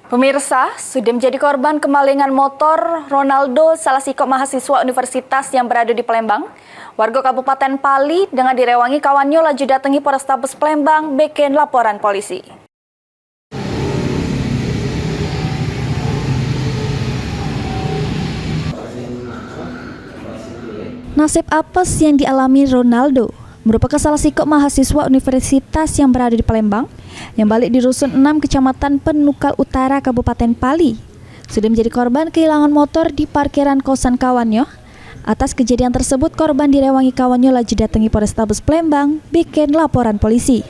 Pemirsa, sudah menjadi korban kemalingan motor Ronaldo, salah siko mahasiswa universitas yang berada di Palembang. Warga Kabupaten Pali dengan direwangi kawannya laju datangi Polrestabes Palembang bikin laporan polisi. Nasib apes yang dialami Ronaldo merupakan salah siko mahasiswa universitas yang berada di Palembang yang balik di Rusun 6 Kecamatan Penukal Utara Kabupaten Pali. Sudah menjadi korban kehilangan motor di parkiran kosan kawannya. Atas kejadian tersebut, korban direwangi kawannya laju datangi Polrestabes Palembang bikin laporan polisi.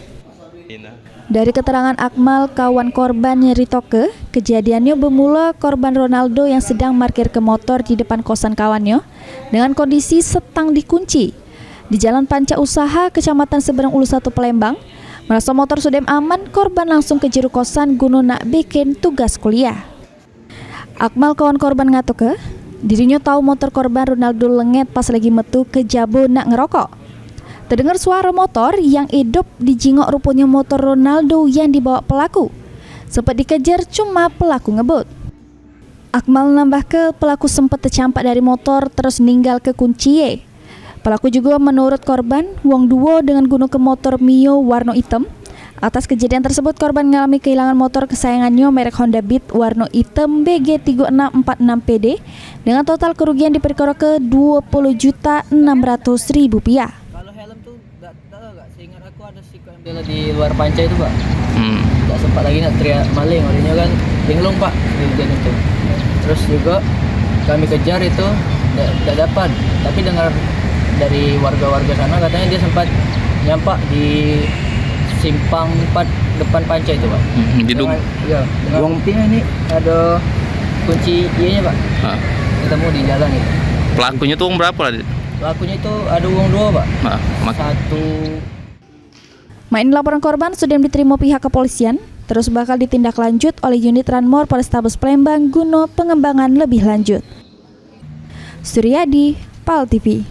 Dari keterangan Akmal, kawan korban nyeritoke, kejadiannya bermula korban Ronaldo yang sedang parkir ke motor di depan kosan kawannya dengan kondisi setang dikunci di Jalan Panca Usaha, Kecamatan Seberang Ulu 1 Palembang. Merasa motor sudah aman, korban langsung ke juru kosan guna nak bikin tugas kuliah. Akmal, kawan korban ngatuke, dirinya tahu motor korban Ronaldo lenget pas lagi metu ke jabo nak ngerokok. Terdengar suara motor yang hidup dijingok rupanya motor Ronaldo yang dibawa pelaku. Sempat dikejar cuma pelaku ngebut. Akmal nambah ke pelaku sempat tercampak dari motor terus ninggal ke kunci. Pelaku juga menurut korban wong duo dengan guna ke motor Mio warna hitam. Atas kejadian tersebut, korban mengalami kehilangan motor kesayangannya merek Honda Beat warna hitam BG3646PD dengan total kerugian diperkirakan ke Rp20.600.000. Kalau helm tuh gak seingat aku ada siko yang bela di luar panca itu, Pak. Gak sempat lagi nak teriak maling, orangnya kan linglung, Pak, di hujan itu. Terus juga kami kejar itu gak dapat, tapi dengar dari warga-warga sana katanya dia sempat nyampak di simpang 4 depan panca itu, Pak. Dengan buktinya ini ada kunci ianya, Pak. Ketemu di jalan itu. Pelakunya tuh berapa lah? Pelakunya itu ada uang 2, Pak. Satu. Main laporan korban sudah diterima pihak kepolisian, terus bakal ditindaklanjut oleh unit Ranmor Polrestabes Palembang guna pengembangan lebih lanjut. Suryadi, PAL TV.